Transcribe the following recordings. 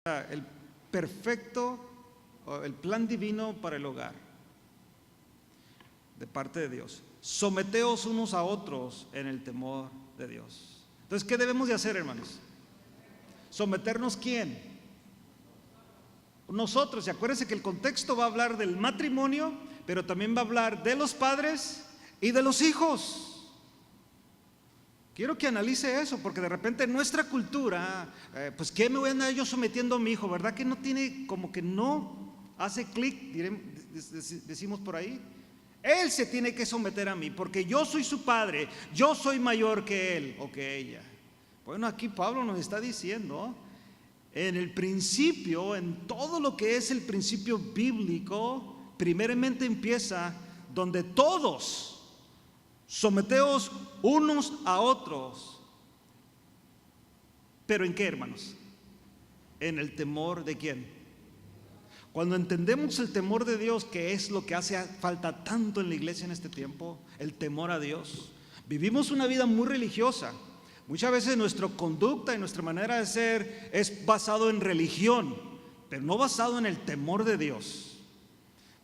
el perfecto, el plan divino para el hogar de parte de Dios. Someteos unos a otros en el temor de Dios. Entonces, ¿qué debemos de hacer, hermanos? ¿Someternos quién? Nosotros. Y acuérdense que el contexto va a hablar del matrimonio, pero también va a hablar de los padres y de los hijos. Quiero que analice eso, porque de repente en nuestra cultura, pues ¿qué me voy a andar yo sometiendo a mi hijo? ¿Verdad que no tiene, como que no hace clic, decimos por ahí? Él se tiene que someter a mí, porque yo soy su padre, yo soy mayor que él o que ella. Bueno, aquí Pablo nos está diciendo, en el principio, en todo lo que es el principio bíblico, primeramente empieza donde todos someteos unos a otros. ¿Pero en qué, hermanos? En el temor de ¿quién? Cuando entendemos el temor de Dios, que es lo que hace falta tanto en la iglesia en este tiempo, el temor a Dios. Vivimos una vida muy religiosa. Muchas veces nuestra conducta y nuestra manera de ser es basado en religión, pero no basado en el temor de Dios.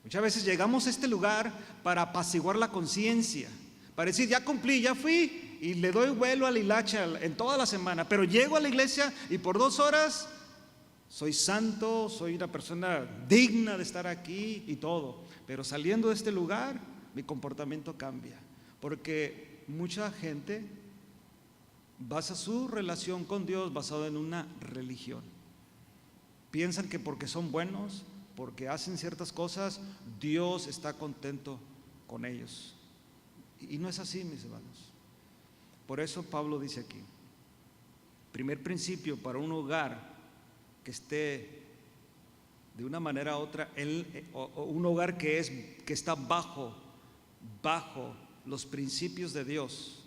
Muchas veces llegamos a este lugar para apaciguar la conciencia, para decir, ya cumplí, ya fui, y le doy vuelo a la hilacha en toda la semana, pero llego a la iglesia y por 2 horas soy santo, soy una persona digna de estar aquí y todo, pero saliendo de este lugar mi comportamiento cambia, porque mucha gente basa su relación con Dios basado en una religión. Piensan que porque son buenos, porque hacen ciertas cosas, Dios está contento con ellos. Y no es así, mis hermanos. Por eso Pablo dice aquí, primer principio para un hogar que esté de una manera u otra, un hogar que está bajo los principios de Dios,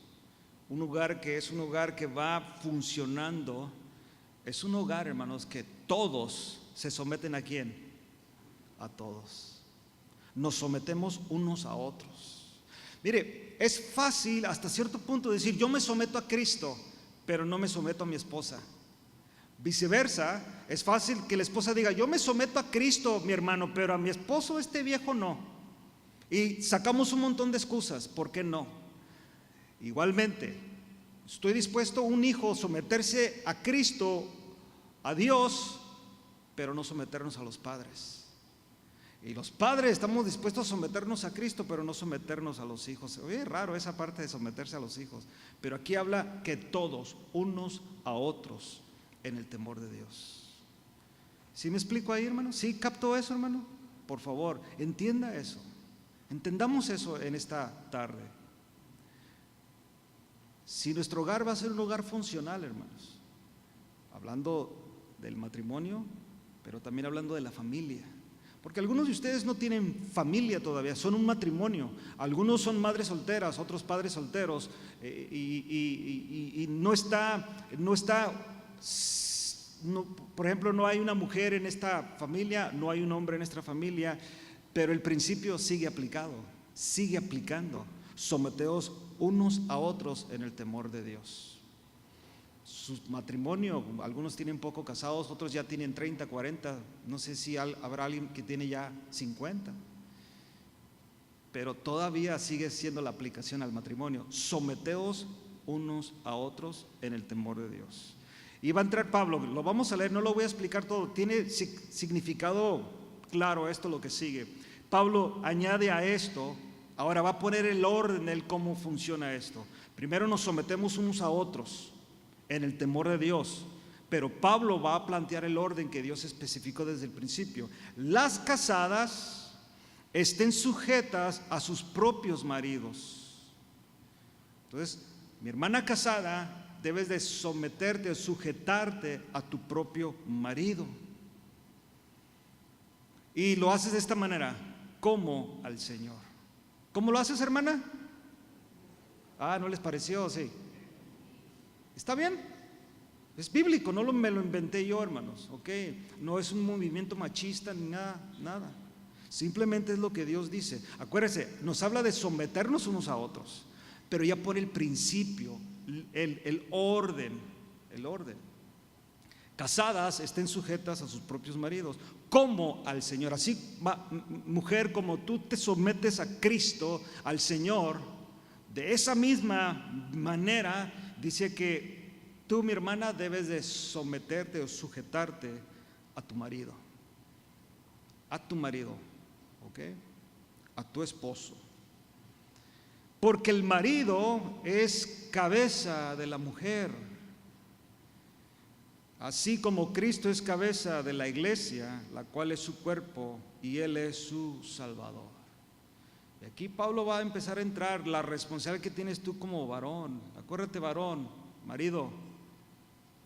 un hogar que es un hogar que va funcionando, es un hogar, hermanos, que todos se someten ¿a quién? A todos. Nos sometemos unos a otros. Mire, es fácil hasta cierto punto decir, yo me someto a Cristo, pero no me someto a mi esposa. Viceversa, es fácil que la esposa diga, yo me someto a Cristo, mi hermano, pero a mi esposo, este viejo, no. Y sacamos un montón de excusas, ¿por qué no? Igualmente, estoy dispuesto un hijo a someterse a Cristo, a Dios, pero no someternos a los padres. Y los padres estamos dispuestos a someternos a Cristo, pero no someternos a los hijos. Oye, raro esa parte de someterse a los hijos, pero aquí habla que todos, unos a otros, en el temor de Dios. ¿Sí me explico ahí, hermano? ¿Sí captó eso, hermano? Por favor, entienda eso. Entendamos eso en esta tarde. Si nuestro hogar va a ser un hogar funcional, hermanos, hablando del matrimonio, pero también hablando de la familia, porque algunos de ustedes no tienen familia todavía, son un matrimonio, algunos son madres solteras, otros padres solteros, y por ejemplo, no hay una mujer en esta familia, no hay un hombre en esta familia, pero el principio sigue aplicado, sigue aplicando. Someteos unos a otros en el temor de Dios. Su matrimonio, algunos tienen poco casados, otros ya tienen 30, 40, no sé si habrá alguien que tiene ya 50, pero todavía sigue siendo la aplicación al matrimonio. Someteos unos a otros en el temor de Dios. Y va a entrar Pablo, lo vamos a leer, no lo voy a explicar todo, tiene significado claro esto lo que sigue. Pablo añade a esto, ahora va a poner el orden del cómo funciona esto. Primero nos sometemos unos a otros en el temor de Dios, pero Pablo va a plantear el orden que Dios especificó desde el principio. Las casadas estén sujetas a sus propios maridos. Entonces, mi hermana casada, debes de someterte o sujetarte a tu propio marido. Y lo haces de esta manera, como al Señor. ¿Cómo lo haces, hermana? ¿No les pareció? Sí. ¿Está bien? Es bíblico, no me lo inventé yo, hermanos, ¿ok? No es un movimiento machista ni nada. Simplemente es lo que Dios dice. Acuérdense, nos habla de someternos unos a otros, pero ya por el principio, el orden. Casadas, estén sujetas a sus propios maridos, como al Señor. Así, mujer, como tú te sometes a Cristo, al Señor, de esa misma manera, dice que tú, mi hermana, debes de someterte o sujetarte a tu marido. A tu marido, ¿ok? A tu esposo. Porque el marido es cabeza de la mujer. Así como Cristo es cabeza de la iglesia, la cual es su cuerpo, y Él es su Salvador. Y aquí Pablo va a empezar a entrar la responsabilidad que tienes tú como varón. Acuérdate, varón, marido,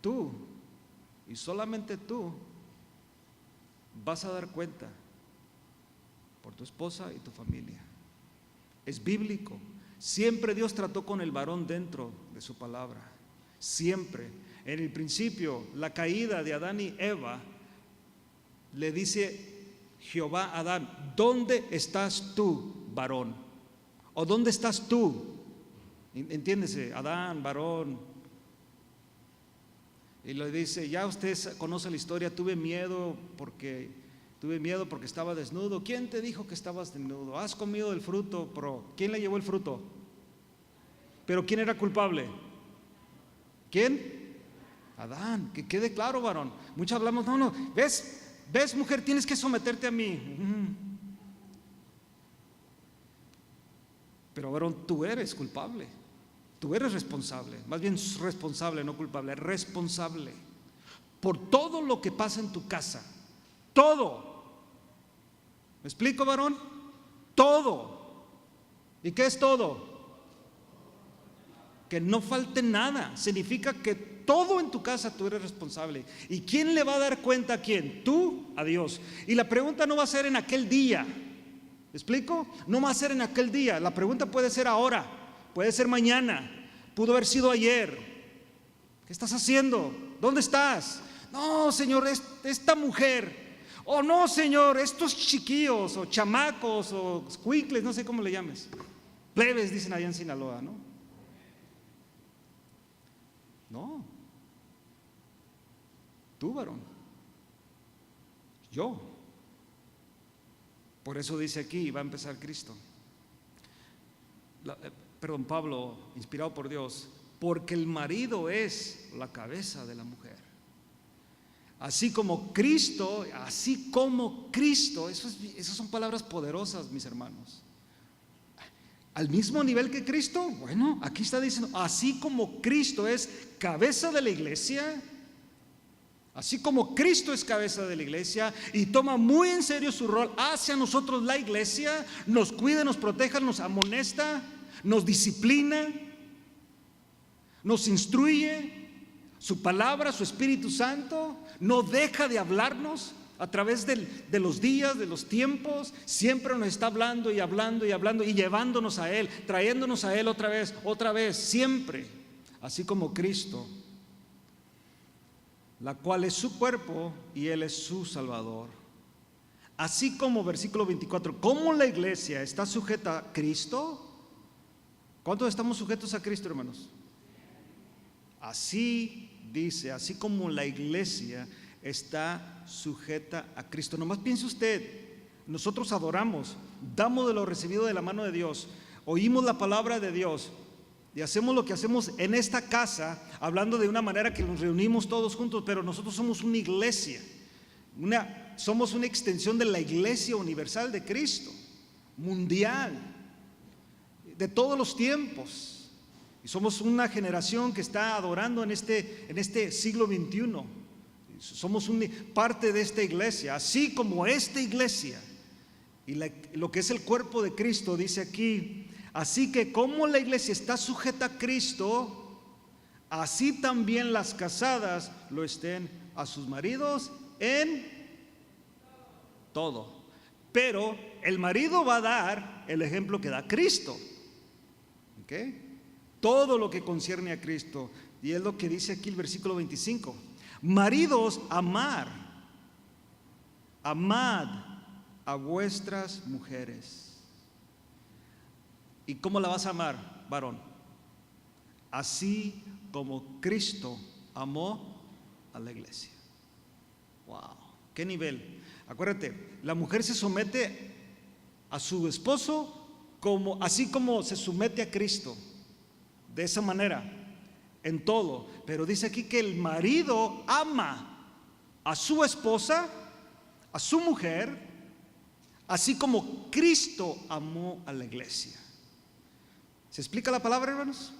tú, y solamente tú, vas a dar cuenta por tu esposa y tu familia. Es bíblico. Siempre Dios trató con el varón dentro de su palabra. Siempre. En el principio, la caída de Adán y Eva, le dice Jehová a Adán: ¿dónde estás tú, varón? ¿O dónde estás tú? Entiéndese, Adán, varón. Y le dice: ya usted conoce la historia, tuve miedo porque estaba desnudo. ¿Quién te dijo que estabas desnudo? ¿Has comido el fruto? Pero ¿quién le llevó el fruto? ¿Pero quién era culpable? ¿Quién? Adán. Que quede claro, varón. Muchos hablamos, no, ves, mujer, tienes que someterte a mí. Pero varón, tú eres culpable. Tú eres responsable. Más bien responsable, no culpable. Responsable por todo lo que pasa en tu casa. Todo. ¿Me explico, varón? Todo. ¿Y qué es todo? Que no falte nada. Significa que todo en tu casa tú eres responsable. ¿Y quién le va a dar cuenta a quién? Tú, a Dios. Y la pregunta no va a ser en aquel día. ¿Me explico? No va a ser en aquel día. La pregunta puede ser ahora, puede ser mañana, pudo haber sido ayer. ¿Qué estás haciendo? ¿Dónde estás? No, Señor, esta mujer. Oh, no, Señor, estos chiquillos o chamacos o escuincles, no sé cómo le llames. Plebes, dicen allá en Sinaloa, ¿no? No. Tú, varón. Yo. Por eso dice aquí, va a empezar Cristo. Pablo, inspirado por Dios, porque el marido es la cabeza de la mujer. Así como Cristo, esas son palabras poderosas, mis hermanos. Al mismo nivel que Cristo, bueno, aquí está diciendo, así como Cristo es cabeza de la iglesia, así como Cristo es cabeza de la iglesia y toma muy en serio su rol hacia nosotros, la iglesia, nos cuida, nos protege, nos amonesta, nos disciplina, nos instruye, su palabra, su Espíritu Santo, no deja de hablarnos a través de los días, de los tiempos. Siempre nos está hablando y hablando y hablando y llevándonos a Él, trayéndonos a Él otra vez, siempre. Así como Cristo, la cual es su cuerpo y Él es su Salvador. Así como versículo 24, como la iglesia está sujeta a Cristo. ¿Cuántos estamos sujetos a Cristo, hermanos? Así dice, así como la iglesia está sujeta a Cristo. Nomás piense usted, nosotros adoramos, damos de lo recibido de la mano de Dios, oímos la palabra de Dios y hacemos lo que hacemos en esta casa, hablando de una manera que nos reunimos todos juntos, pero nosotros somos una iglesia, somos una extensión de la iglesia universal de Cristo, mundial, de todos los tiempos. Y somos una generación que está adorando en este siglo XXI. Somos parte de esta iglesia, así como esta iglesia y lo que es el cuerpo de Cristo, dice aquí. Así que como la iglesia está sujeta a Cristo, así también las casadas lo estén a sus maridos en todo. Pero el marido va a dar el ejemplo que da Cristo. ¿Ok? Todo lo que concierne a Cristo. Y es lo que dice aquí el versículo 25. Maridos, amad a vuestras mujeres. ¿Y cómo la vas a amar, varón? Así como Cristo amó a la iglesia. Wow, qué nivel. Acuérdate, la mujer se somete a su esposo así como se somete a Cristo, de esa manera, en todo. Pero dice aquí que el marido ama a su esposa, a su mujer, así como Cristo amó a la iglesia. ¿Se explica la palabra, hermanos?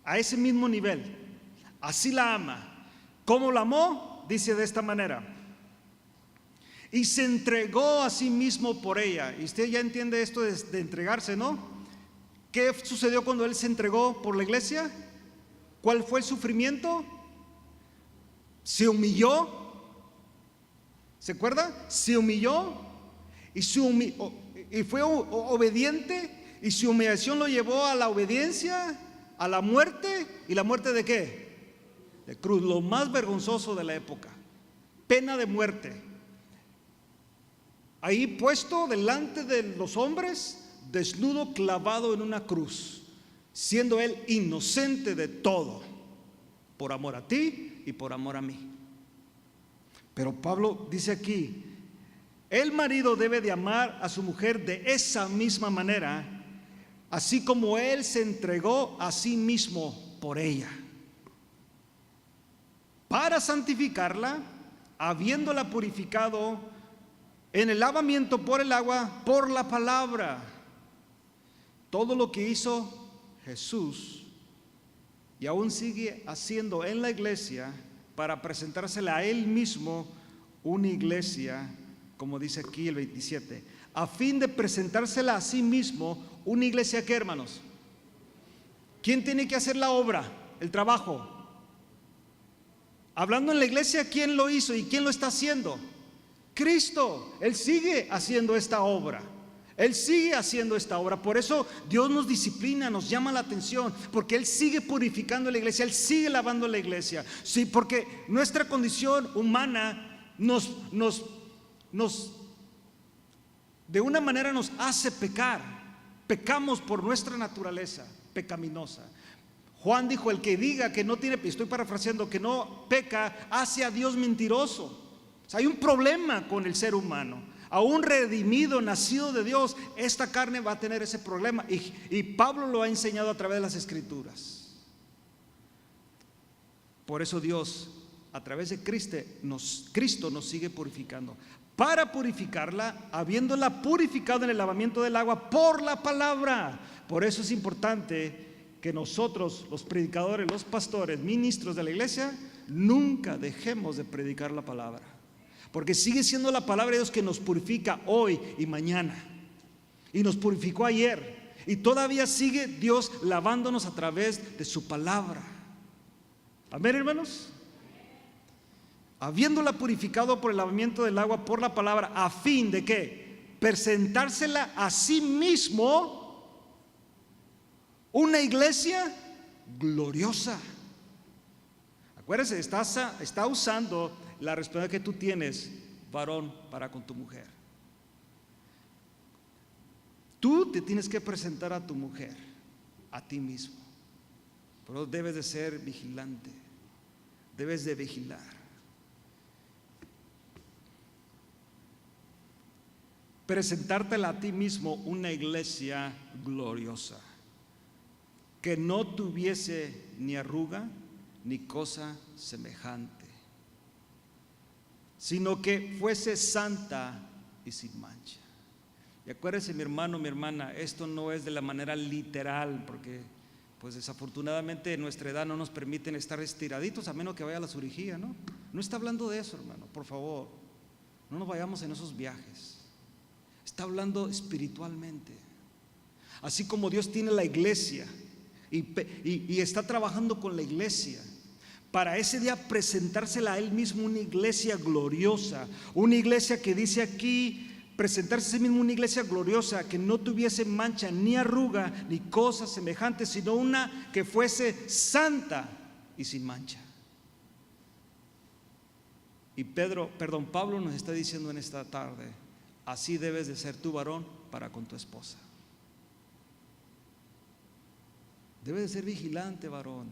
A ese mismo nivel. Así la ama. ¿Cómo la amó? Dice de esta manera: y se entregó a sí mismo por ella. Y usted ya entiende esto de entregarse, ¿no? ¿Qué sucedió cuando él se entregó por la iglesia? ¿Cuál fue el sufrimiento? Se humilló. ¿Se acuerda? Se humilló y fue obediente, y su humillación lo llevó a la obediencia, a la muerte. ¿Y la muerte de qué? De cruz, lo más vergonzoso de la época, pena de muerte. Ahí puesto delante de los hombres, desnudo, clavado en una cruz, siendo él inocente de todo, por amor a ti y por amor a mí. Pero Pablo dice aquí: el marido debe de amar a su mujer de esa misma manera, así como él se entregó a sí mismo por ella, para santificarla, habiéndola purificado en el lavamiento por el agua, por la palabra. Todo lo que hizo Jesús y aún sigue haciendo en la iglesia para presentársela a él mismo, una iglesia, como dice aquí el 27, a fin de presentársela a sí mismo, una iglesia que, hermanos, ¿quién tiene que hacer la obra, el trabajo? Hablando en la iglesia, ¿quién lo hizo y quién lo está haciendo? Cristo. Él sigue haciendo esta obra. Él sigue haciendo esta obra. Por eso Dios nos disciplina, nos llama la atención, porque Él sigue purificando la iglesia, Él sigue lavando la iglesia. Sí, porque nuestra condición humana de una manera nos hace pecar. Pecamos por nuestra naturaleza pecaminosa. Juan dijo: el que diga que no tiene, estoy parafraseando, que no peca, hace a Dios mentiroso. O sea, hay un problema con el ser humano. Aún redimido, nacido de Dios, esta carne va a tener ese problema, y Pablo lo ha enseñado a través de las Escrituras. Por eso Dios, a través de Cristo nos sigue purificando, para purificarla, habiéndola purificado en el lavamiento del agua por la palabra. Por eso es importante que nosotros, los predicadores, los pastores, ministros de la iglesia, nunca dejemos de predicar la palabra, porque sigue siendo la palabra de Dios que nos purifica hoy y mañana, y nos purificó ayer, y todavía sigue Dios lavándonos a través de su palabra. Amén, hermanos. Habiéndola purificado por el lavamiento del agua por la palabra, a fin de que presentársela a sí mismo, una iglesia gloriosa. Acuérdense, está usando la responsabilidad que tú tienes, varón, para con tu mujer. Tú te tienes que presentar a tu mujer, a ti mismo, pero debes de ser vigilante, debes de vigilar. Presentártela a ti mismo, una iglesia gloriosa, que no tuviese ni arruga ni cosa semejante, sino que fuese santa y sin mancha. Y acuérdese, mi hermano, mi hermana, esto no es de la manera literal, porque pues desafortunadamente en nuestra edad no nos permiten estar estiraditos, a menos que vaya a la cirugía, ¿no? No está hablando de eso, hermano, por favor, no nos vayamos en esos viajes. Está hablando espiritualmente. Así como Dios tiene la iglesia y está trabajando con la iglesia para ese día presentársela a Él mismo, una iglesia gloriosa, una iglesia que dice aquí, presentarse a sí mismo, una iglesia gloriosa que no tuviese mancha ni arruga ni cosas semejantes, sino una que fuese santa y sin mancha. Y Pablo nos está diciendo en esta tarde: así debes de ser tu varón para con tu esposa. Debes de ser vigilante, varón.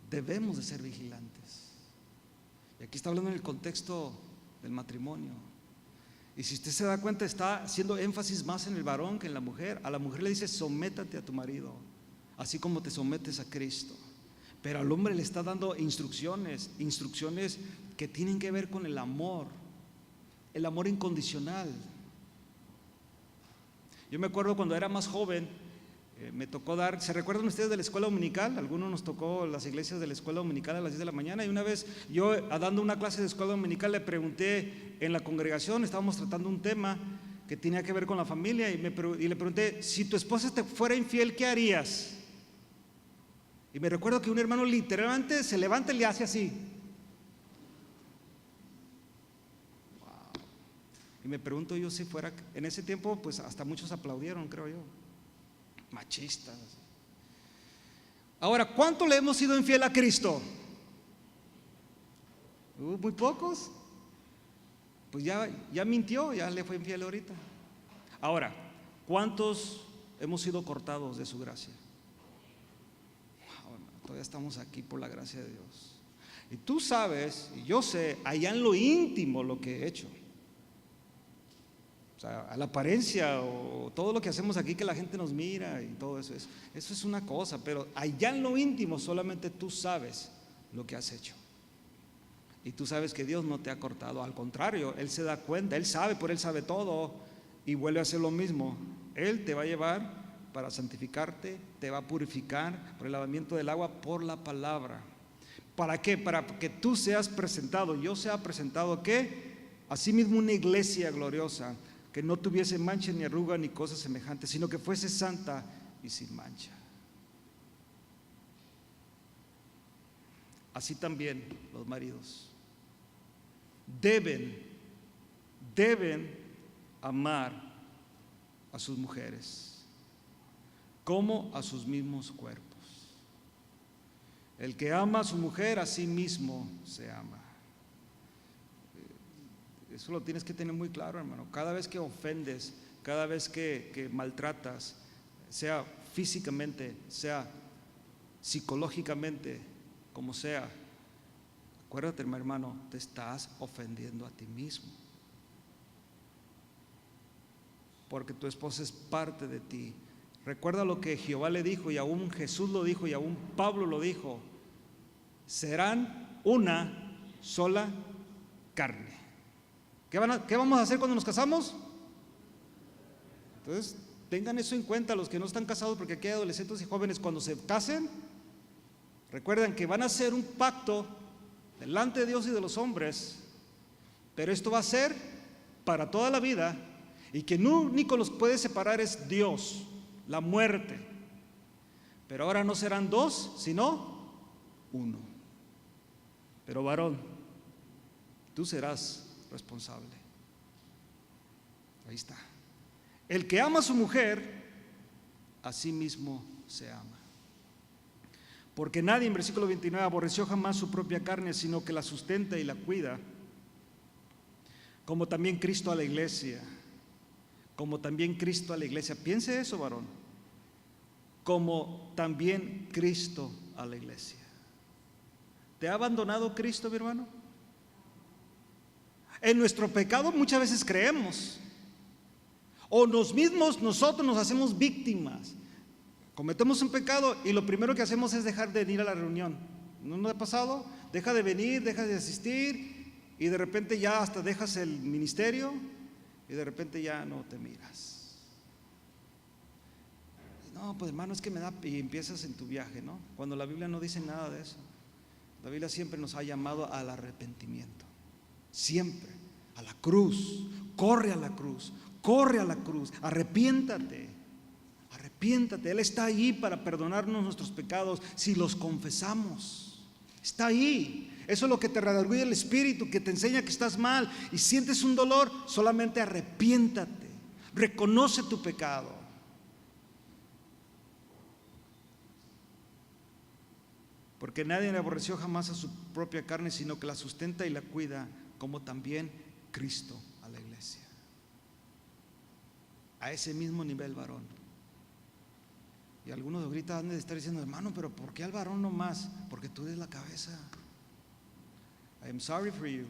Debemos de ser vigilantes. Y aquí está hablando en el contexto del matrimonio. Y si usted se da cuenta, está haciendo énfasis más en el varón que en la mujer. A la mujer le dice: sométate a tu marido, así como te sometes a Cristo. Pero al hombre le está dando instrucciones que tienen que ver con el amor incondicional. Yo me acuerdo cuando era más joven, me tocó dar, ¿se recuerdan ustedes de la escuela dominical? Algunos nos tocó las iglesias de la escuela dominical a las 10 de la mañana, y una vez yo, dando una clase de escuela dominical, le pregunté en la congregación, estábamos tratando un tema que tenía que ver con la familia, y le pregunté: si tu esposa te fuera infiel, ¿qué harías? Y me recuerdo que un hermano literalmente se levanta y le hace así. Wow. Y me pregunto yo si fuera, en ese tiempo pues hasta muchos aplaudieron, creo yo. Machistas. Ahora, ¿cuánto le hemos sido infiel a Cristo? Muy pocos. Pues ya mintió, ya le fue infiel ahorita. Ahora, ¿cuántos hemos sido cortados de su gracia? Todavía estamos aquí por la gracia de Dios. Y tú sabes, y yo sé, allá en lo íntimo lo que he hecho. O sea, a la apariencia o todo lo que hacemos aquí, que la gente nos mira y todo eso es una cosa, pero allá en lo íntimo solamente tú sabes lo que has hecho. Y tú sabes que Dios no te ha cortado, al contrario, Él se da cuenta, Él sabe, por Él sabe todo, y vuelve a hacer lo mismo. Él te va a llevar para santificarte, te va a purificar por el lavamiento del agua, por la palabra. ¿Para qué? Para que tú seas presentado, yo sea presentado, ¿qué? Asimismo una iglesia gloriosa, que no tuviese mancha ni arruga ni cosas semejantes, sino que fuese santa y sin mancha. Así también los maridos deben amar a sus mujeres como a sus mismos cuerpos. El que ama a su mujer, a sí mismo se ama. Eso lo tienes que tener muy claro, hermano. Cada vez que ofendes, cada vez que maltratas, sea físicamente, sea psicológicamente, como sea, acuérdate, hermano, te estás ofendiendo a ti mismo. Porque tu esposa es parte de ti. Recuerda lo que Jehová le dijo, y aún Jesús lo dijo, y aún Pablo lo dijo: serán una sola carne. ¿Qué vamos a hacer cuando nos casamos? Entonces, tengan eso en cuenta los que no están casados, porque aquí hay adolescentes y jóvenes. Cuando se casen, recuerden que van a hacer un pacto delante de Dios y de los hombres, pero esto va a ser para toda la vida, y que no único los puede separar es Dios, la muerte. Pero ahora no serán dos, sino uno. Pero varón, tú serás responsable. Ahí está. El que ama a su mujer, a sí mismo se ama. Porque nadie, en versículo 29, aborreció jamás su propia carne, sino que la sustenta y la cuida, como también Cristo a la iglesia. Como también Cristo a la iglesia. Piense eso, varón. Como también Cristo a la iglesia. ¿Te ha abandonado Cristo, mi hermano? En nuestro pecado muchas veces creemos, o nosotros nos hacemos víctimas. Cometemos un pecado y lo primero que hacemos es dejar de venir a la reunión. ¿No nos ha pasado? Deja de venir, deja de asistir, y de repente ya hasta dejas el ministerio, y de repente ya no te miras. No, pues hermano, es que me da, y empiezas en tu viaje, ¿no? Cuando la Biblia no dice nada de eso. La Biblia siempre nos ha llamado al arrepentimiento. Siempre, a la cruz. Corre a la cruz, corre a la cruz, arrepiéntate. Él está ahí para perdonarnos nuestros pecados si los confesamos. Está ahí. Eso es lo que te redarguye el espíritu, que te enseña que estás mal y sientes un dolor. Solamente arrepiéntate, reconoce tu pecado. Porque nadie le aborreció jamás a su propia carne, sino que la sustenta y la cuida, como también Cristo a la iglesia. A ese mismo nivel, varón. Y algunos ahorita han de estar diciendo: hermano, pero ¿por qué al varón no más? Porque tú eres la cabeza. I am sorry for you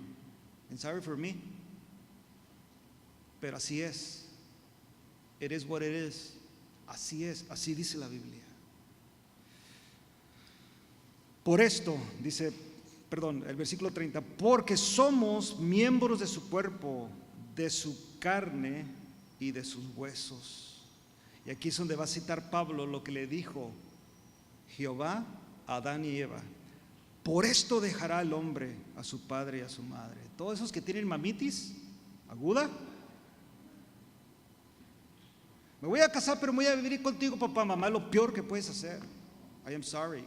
and sorry for me. Pero así es. It is what it is. Así es, así dice la Biblia. Por esto, dice, el versículo 30, porque somos miembros de su cuerpo, de su carne y de sus huesos. Y aquí es donde va a citar Pablo lo que le dijo Jehová a Adán y Eva. Por esto dejará el hombre a su padre y a su madre. Todos esos que tienen mamitis aguda. Me voy a casar, pero voy a vivir contigo, papá, mamá, es lo peor que puedes hacer. I am sorry.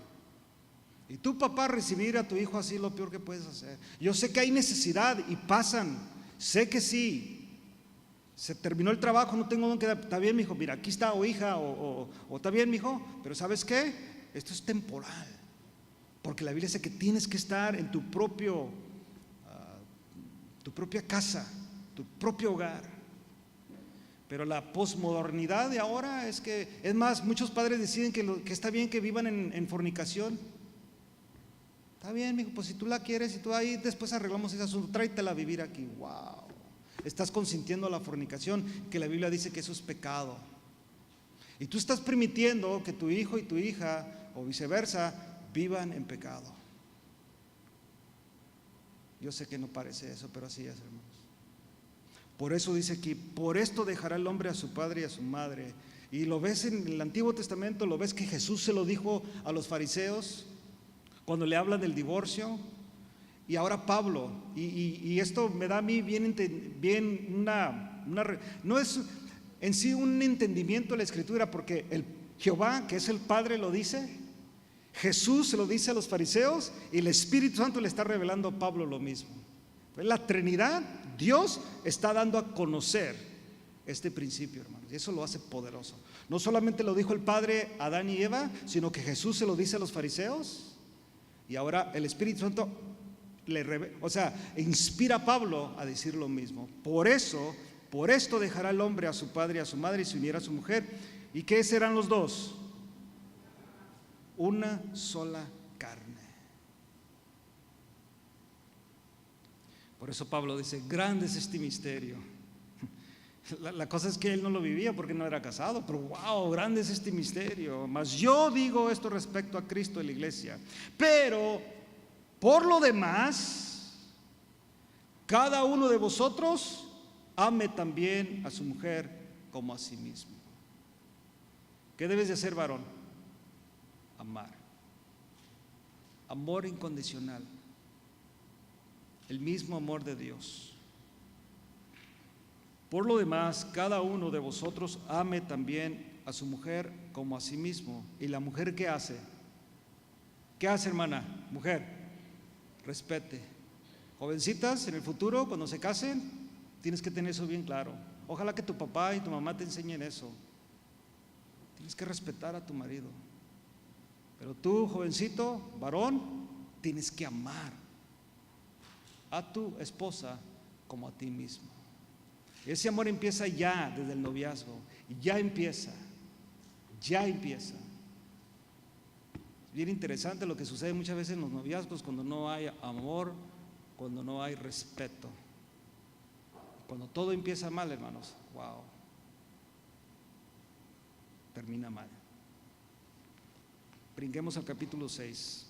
Y tú, papá, recibir a tu hijo así es lo peor que puedes hacer. Yo sé que hay necesidad y pasan. Sé que sí. Se terminó el trabajo, no tengo dónde quedar. Está bien, mijo, mira, aquí está, o hija, o está bien, mijo. Pero ¿sabes qué? Esto es temporal. Porque la Biblia dice que tienes que estar en tu propia casa, tu propio hogar. Pero la posmodernidad de ahora es que, es más, muchos padres deciden que está bien que vivan en fornicación. Está bien, mijo, pues si tú la quieres y tú ahí después arreglamos ese asunto, tráetela a vivir aquí. Wow. Estás consintiendo la fornicación, que la Biblia dice que eso es pecado. Y tú estás permitiendo que tu hijo y tu hija, o viceversa, vivan en pecado. Yo sé que no parece eso, pero así es, hermanos. Por eso dice aquí, por esto dejará el hombre a su padre y a su madre. Y lo ves en el Antiguo Testamento, lo ves que Jesús se lo dijo a los fariseos cuando le hablan del divorcio. Y ahora Pablo, y esto me da a mí no es en sí un entendimiento de la Escritura, porque el Jehová, que es el Padre, lo dice, Jesús se lo dice a los fariseos, y el Espíritu Santo le está revelando a Pablo lo mismo. La Trinidad, Dios está dando a conocer este principio, hermanos, y eso lo hace poderoso. No solamente lo dijo el Padre a Adán y Eva, sino que Jesús se lo dice a los fariseos, y ahora el Espíritu Santo inspira a Pablo a decir lo mismo. Por esto dejará el hombre a su padre y a su madre y se unirá a su mujer. ¿Y qué serán los dos? Una sola carne. Por eso Pablo dice, grande es este misterio. La cosa es que él no lo vivía porque no era casado, pero wow, grande es este misterio. Mas yo digo esto respecto a Cristo y la iglesia. Pero por lo demás, cada uno de vosotros ame también a su mujer como a sí mismo. ¿Qué debes de hacer, varón? Amar. Amor incondicional. El mismo amor de Dios. Por lo demás, cada uno de vosotros ame también a su mujer como a sí mismo. ¿Y la mujer qué hace? ¿Qué hace, hermana? Mujer, respete. Jovencitas, en el futuro, cuando se casen, tienes que tener eso bien claro. Ojalá que tu papá y tu mamá te enseñen eso. Tienes que respetar a tu marido. Pero tú, jovencito, varón, tienes que amar a tu esposa como a ti mismo. Ese amor empieza ya desde el noviazgo. Y ya empieza. Es bien interesante lo que sucede muchas veces en los noviazgos cuando no hay amor, cuando no hay respeto. Cuando todo empieza mal, hermanos, wow, termina mal. Brinquemos al capítulo 6.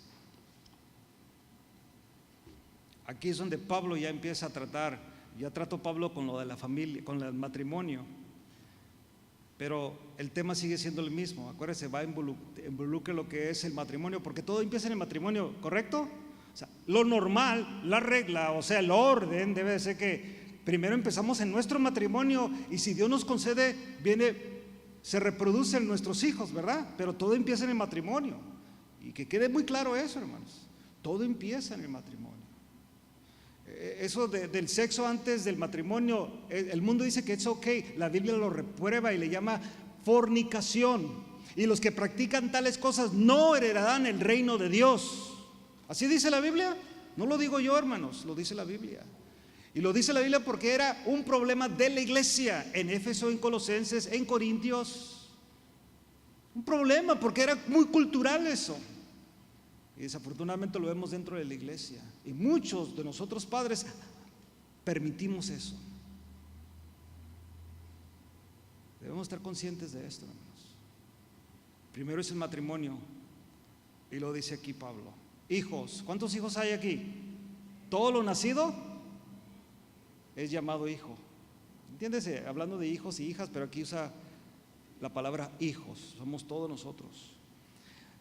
Aquí es donde Pablo ya empieza a tratar. Ya trató Pablo con lo de la familia, con el matrimonio, pero el tema sigue siendo el mismo. Acuérdense, involucra lo que es el matrimonio, porque todo empieza en el matrimonio, ¿correcto? O sea, lo normal, la regla, o sea, el orden debe de ser que primero empezamos en nuestro matrimonio y si Dios nos concede, se reproducen nuestros hijos, ¿verdad? Pero todo empieza en el matrimonio. Y que quede muy claro eso, hermanos. Todo empieza en el matrimonio. Eso del sexo antes del matrimonio, el mundo dice que es ok, la Biblia lo reprueba y le llama fornicación. Y los que practican tales cosas no heredarán el reino de Dios. ¿Así dice la Biblia? No lo digo yo, hermanos, lo dice la Biblia. Y lo dice la Biblia porque era un problema de la iglesia en Éfeso, en Colosenses, en Corintios. Un problema porque era muy cultural eso. Y desafortunadamente lo vemos dentro de la iglesia. Y muchos de nosotros padres permitimos eso. Debemos estar conscientes de esto, hermanos. Primero es el matrimonio. Y lo dice aquí Pablo. Hijos, ¿cuántos hijos hay aquí? Todo lo nacido es llamado hijo. Entiéndese, hablando de hijos y hijas, pero aquí usa la palabra hijos. Somos todos nosotros.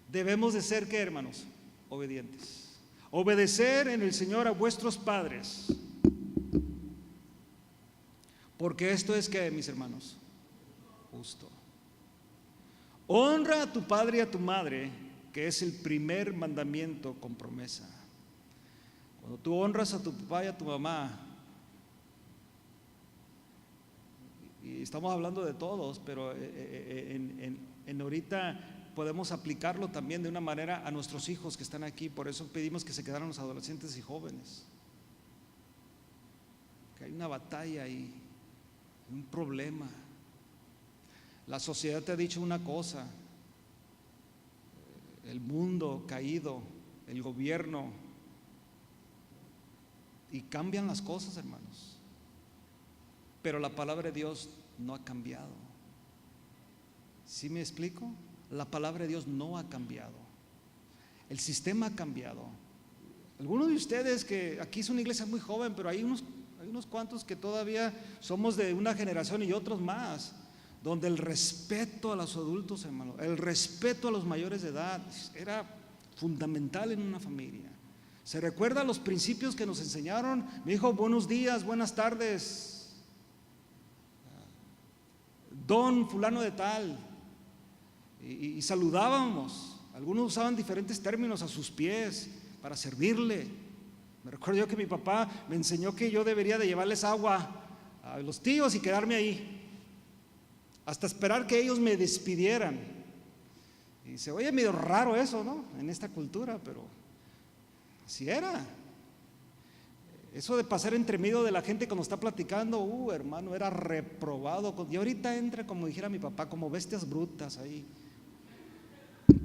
Debemos de ser, ¿qué, hermanos? Obedientes. Obedecer en el Señor a vuestros padres. Porque esto es, ¿qué, mis hermanos? Justo. Honra a tu padre y a tu madre, que es el primer mandamiento con promesa. Cuando tú honras a tu papá y a tu mamá, y estamos hablando de todos, pero en ahorita podemos aplicarlo también de una manera a nuestros hijos que están aquí. Por eso pedimos que se quedaran los adolescentes y jóvenes, que hay una batalla ahí, un problema. La sociedad te ha dicho una cosa, el mundo caído, el gobierno, y cambian las cosas, hermanos. Pero la palabra de Dios no ha cambiado. ¿Sí me explico? La palabra de Dios no ha cambiado. El sistema ha cambiado. Algunos de ustedes que aquí es una iglesia muy joven, pero hay unos cuantos que todavía somos de una generación y otros más, donde el respeto a los adultos, hermano, el respeto a los mayores de edad era fundamental en una familia. ¿Se recuerda los principios que nos enseñaron? Me dijo buenos días, buenas tardes, don fulano de tal, y saludábamos. Algunos usaban diferentes términos a sus pies para servirle. Me recuerdo yo que mi papá me enseñó que yo debería de llevarles agua a los tíos y quedarme ahí hasta esperar que ellos me despidieran. Y se oye medio raro eso, ¿no? En esta cultura, pero así era. Eso de pasar entre medio de la gente cuando está platicando, hermano, era reprobado. Y ahorita entra, como dijera mi papá, como bestias brutas ahí.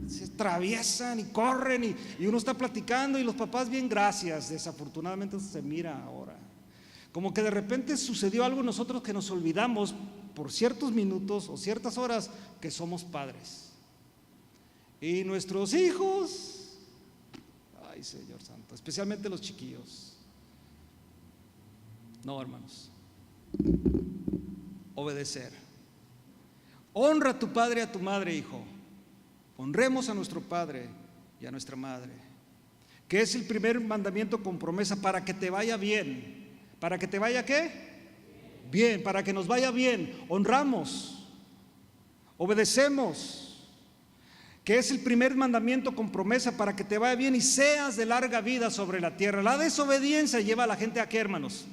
Se atraviesan y corren y uno está platicando y los papás bien gracias. Desafortunadamente eso se mira ahora. Como que de repente sucedió algo en nosotros que nos olvidamos por ciertos minutos o ciertas horas que somos padres. Y nuestros hijos, ay Señor Santo, especialmente los chiquillos. No, hermanos. Obedecer. Honra a tu padre y a tu madre, hijo. Honremos a nuestro padre y a nuestra madre, que es el primer mandamiento con promesa para que te vaya bien. ¿Para que te vaya qué? Bien, para que nos vaya bien. Honramos, obedecemos, que es el primer mandamiento con promesa para que te vaya bien y seas de larga vida sobre la tierra. La desobediencia lleva a la gente ¿a qué, hermanos?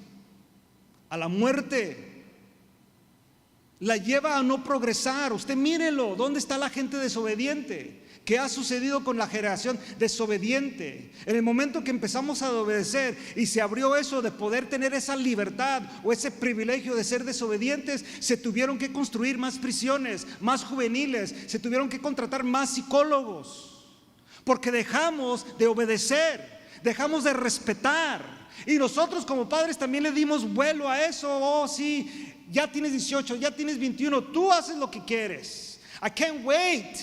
A la muerte. La lleva a no progresar. Usted mírelo, ¿dónde está la gente desobediente? ¿Qué ha sucedido con la generación desobediente? En el momento que empezamos a obedecer y se abrió eso de poder tener esa libertad o ese privilegio de ser desobedientes, se tuvieron que construir más prisiones, más juveniles, se tuvieron que contratar más psicólogos, porque dejamos de obedecer, dejamos de respetar. Y nosotros como padres también le dimos vuelo a eso. Oh sí, ya tienes 18, ya tienes 21, tú haces lo que quieres. I can't wait.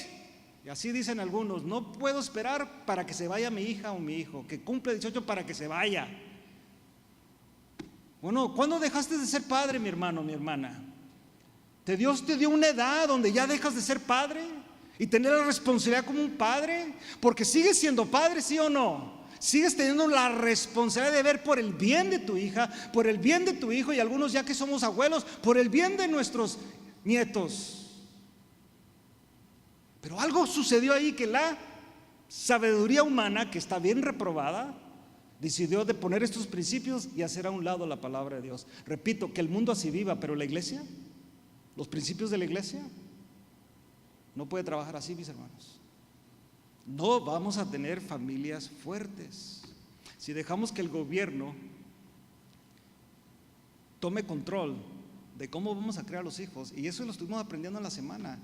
Y así dicen algunos, no puedo esperar para que se vaya mi hija o mi hijo, que cumple 18 para que se vaya. Bueno, ¿cuándo dejaste de ser padre, mi hermano, mi hermana? Dios te dio una edad donde ya dejas de ser padre y tener la responsabilidad como un padre, porque sigues siendo padre, ¿sí o no? Sigues teniendo la responsabilidad de ver por el bien de tu hija, por el bien de tu hijo, y algunos ya que somos abuelos, por el bien de nuestros nietos. Pero algo sucedió ahí, que la sabiduría humana, que está bien reprobada, decidió de poner estos principios y hacer a un lado la palabra de Dios. Repito, que el mundo así viva, pero la iglesia, los principios de la iglesia, no puede trabajar así, mis hermanos. No vamos a tener familias fuertes si dejamos que el gobierno tome control de cómo vamos a crear a los hijos. Y eso lo estuvimos aprendiendo en la semana.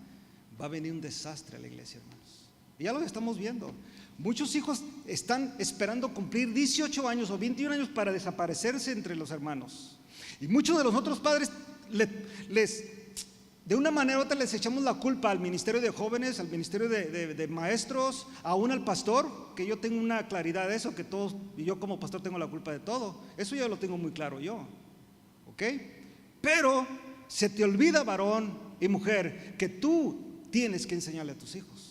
Va a venir un desastre a la iglesia, hermanos. Y ya lo estamos viendo. Muchos hijos están esperando cumplir 18 años o 21 años para desaparecerse entre los hermanos. Y muchos de los otros padres de una manera u otra les echamos la culpa al ministerio de jóvenes, al ministerio de maestros, aún al pastor, que yo tengo una claridad de eso, que todos, y yo como pastor tengo la culpa de todo. Eso ya lo tengo muy claro yo, ¿ok? Pero se te olvida, varón y mujer, que tú tienes que enseñarle a tus hijos.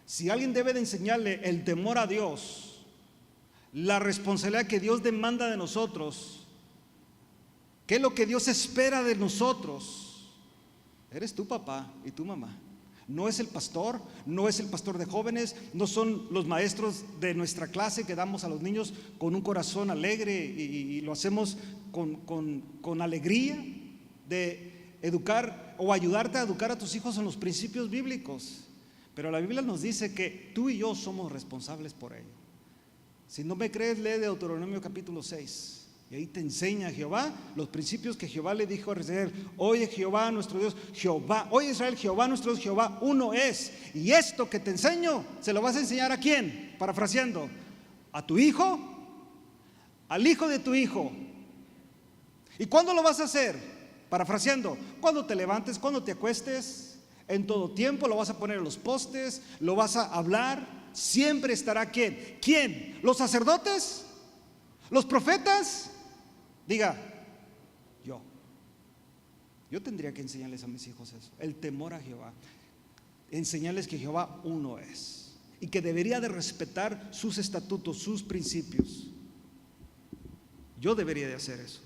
Si alguien debe de enseñarle el temor a Dios, la responsabilidad que Dios demanda de nosotros, qué es lo que Dios espera de nosotros, eres tu papá y tu mamá. No es el pastor, no es el pastor de jóvenes, no son los maestros de nuestra clase que damos a los niños con un corazón alegre y lo hacemos con alegría de educar o ayudarte a educar a tus hijos en los principios bíblicos. Pero la Biblia nos dice que tú y yo somos responsables por ello. Si no me crees, lee Deuteronomio capítulo 6. Y ahí te enseña Jehová los principios que Jehová le dijo a Israel. Oye Jehová nuestro Dios, oye Israel, Jehová nuestro Dios, Jehová uno es. Y esto que te enseño, ¿se lo vas a enseñar a quién? Parafraseando, a tu hijo, al hijo de tu hijo. ¿Y cuándo lo vas a hacer? Parafraseando, cuando te levantes, cuando te acuestes, en todo tiempo lo vas a poner en los postes, lo vas a hablar. Siempre estará ¿quién? ¿Quién? ¿Los sacerdotes? ¿Los profetas? Diga, yo tendría que enseñarles a mis hijos eso, el temor a Jehová, enseñarles que Jehová uno es y que debería de respetar sus estatutos, sus principios. Yo debería de hacer eso.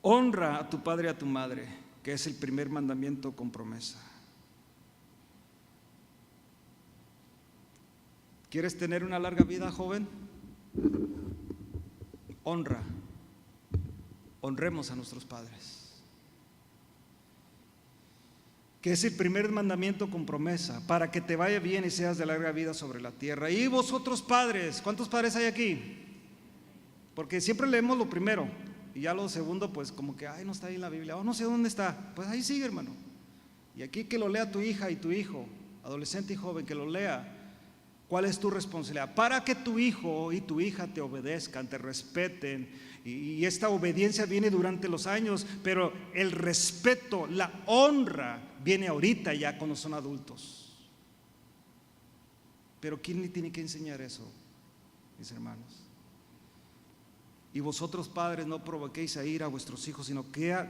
Honra a tu padre y a tu madre, que es el primer mandamiento con promesa. ¿Quieres tener una larga vida, joven? Honremos a nuestros padres, que es el primer mandamiento con promesa, para que te vaya bien y seas de larga vida sobre la tierra. Y vosotros padres, ¿cuántos padres hay aquí? Porque siempre leemos lo primero y ya lo segundo pues como que, ay, no está ahí en la Biblia, no sé dónde está. Pues ahí sigue, hermano. Y aquí que lo lea tu hija y tu hijo, adolescente y joven, que lo lea. ¿Cuál es tu responsabilidad? Para que tu hijo y tu hija te obedezcan, te respeten. Y esta obediencia viene durante los años, pero el respeto, la honra viene ahorita ya cuando son adultos. Pero ¿quién le tiene que enseñar eso, mis hermanos? Y vosotros padres no provoquéis a ira a vuestros hijos, sino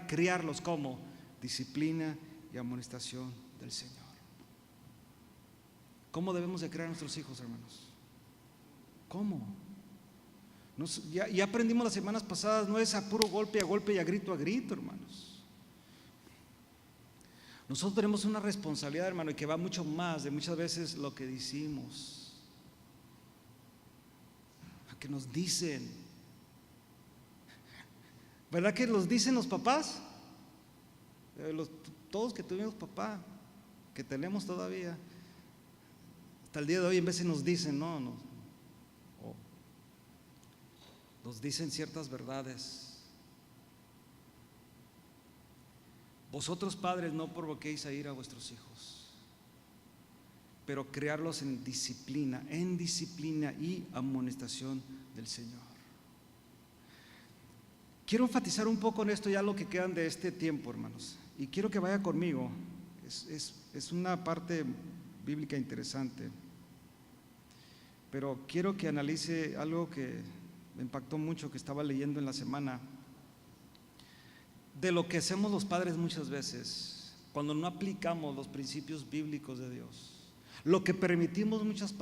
criarlos como disciplina y amonestación del Señor. ¿Cómo debemos de criar a nuestros hijos, hermanos? ¿Cómo? Ya aprendimos las semanas pasadas, no es a puro golpe y a grito, hermanos. Nosotros tenemos una responsabilidad, hermano, y que va mucho más de muchas veces lo que decimos, lo que nos dicen. ¿Verdad que los dicen los papás? Todos que tuvimos papá, que tenemos todavía, hasta el día de hoy en veces nos dicen, nos dicen ciertas verdades. Vosotros padres no provoquéis a ira a vuestros hijos, pero criarlos en disciplina y amonestación del Señor. Quiero enfatizar un poco en esto ya lo que quedan de este tiempo, hermanos, y quiero que vaya conmigo. Es una parte bíblica interesante, pero quiero que analice algo que me impactó mucho, que estaba leyendo en la semana, de lo que hacemos los padres muchas veces cuando no aplicamos los principios bíblicos de Dios. Lo que permitimos muchas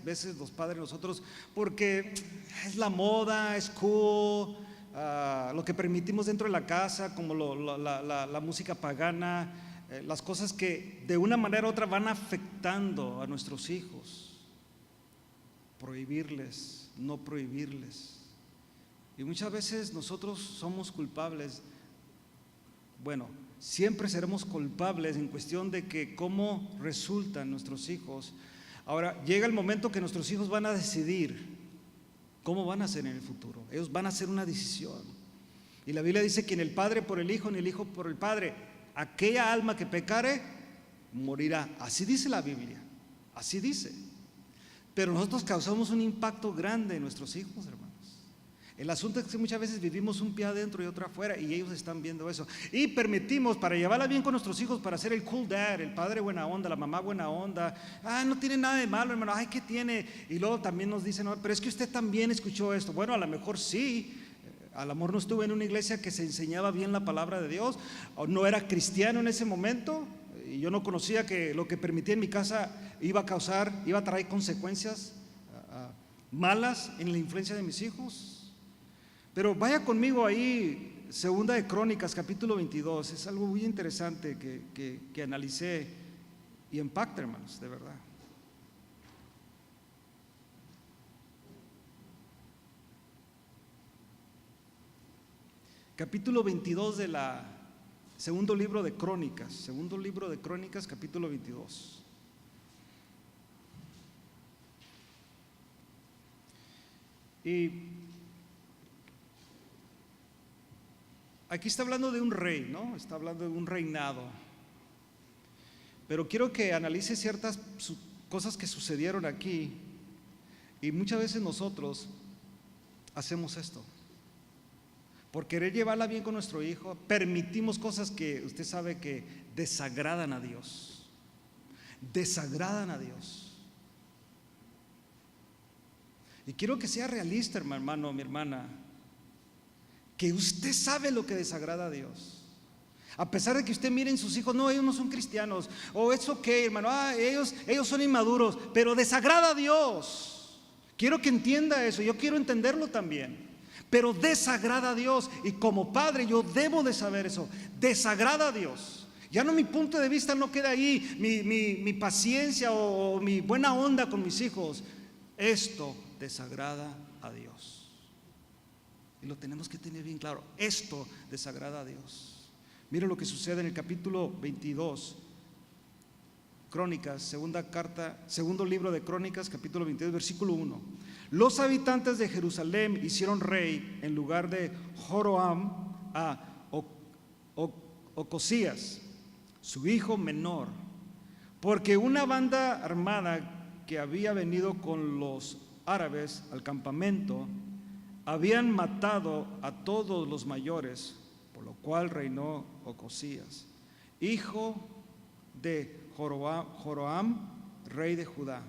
veces los padres nosotros, porque es la moda, es cool, lo que permitimos dentro de la casa, como la música pagana, las cosas que de una manera u otra van afectando a nuestros hijos. Prohibirles, no prohibirles. Y muchas veces nosotros somos culpables. Bueno, siempre seremos culpables en cuestión de que cómo resultan nuestros hijos. Ahora, llega el momento que nuestros hijos van a decidir cómo van a ser en el futuro. Ellos van a hacer una decisión. Y la Biblia dice que ni el padre por el hijo, ni el hijo por el padre. aquella alma que pecare, morirá. Así dice la Biblia, así dice. Pero nosotros causamos un impacto grande en nuestros hijos, hermanos. El asunto es que muchas veces vivimos un pie adentro y otro afuera, y ellos están viendo eso. Y permitimos, para llevarla bien con nuestros hijos, para ser el cool dad, el padre buena onda, la mamá buena onda. No tiene nada de malo, hermano. Ay, ¿qué tiene? Y luego también nos dicen, no, pero es que usted también escuchó esto. Bueno, a lo mejor sí. A lo mejor no estuve en una iglesia que se enseñaba bien la palabra de Dios, o no era cristiano en ese momento, y yo no conocía que lo que permitía en mi casa iba a traer consecuencias malas en la influencia de mis hijos. Pero vaya conmigo ahí, Segunda de Crónicas, capítulo 22. Es algo muy interesante que analicé y impacta, hermanos, de verdad. Capítulo 22 de segundo libro de Crónicas, capítulo 22. Y aquí está hablando de un rey, ¿no? Está hablando de un reinado. Pero quiero que analice ciertas cosas que sucedieron aquí. Y muchas veces nosotros hacemos esto. Por querer llevarla bien con nuestro hijo, permitimos cosas que usted sabe que desagradan a Dios. Desagradan a Dios. Y quiero que sea realista, hermano, mi hermana, que usted sabe lo que desagrada a Dios. A pesar de que usted mire en sus hijos, no, ellos no son cristianos, o es ok, hermano, ellos son inmaduros, pero desagrada a Dios. Quiero que entienda eso, yo quiero entenderlo también. Pero desagrada a Dios, y como padre yo debo de saber eso. Desagrada a Dios. Ya no, mi punto de vista no queda ahí, mi paciencia o mi buena onda con mis hijos. Esto desagrada a Dios. Y lo tenemos que tener bien claro. Esto desagrada a Dios. Mira lo que sucede en el capítulo 22, Crónicas, segundo libro de Crónicas, capítulo 22, versículo 1. Los habitantes de Jerusalén hicieron rey en lugar de Joroam a Ocosías, su hijo menor, porque una banda armada que había venido con los árabes al campamento habían matado a todos los mayores, por lo cual reinó Ocosías, hijo de Joroam, rey de Judá.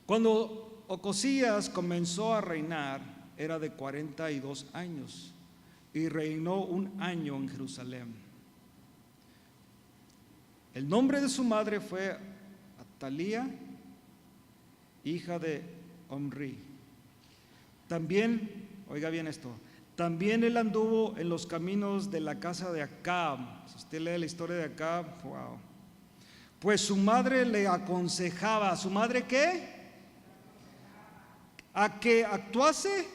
Cuando Ocosías comenzó a reinar, era de 42 años y reinó 1 año en Jerusalén. El nombre de su madre fue Atalía, hija de Omri. También, oiga bien esto, también él anduvo en los caminos de la casa de Acab. Si usted lee la historia de Acab, wow. Pues su madre le aconsejaba. ¿Su madre qué? A que actuase.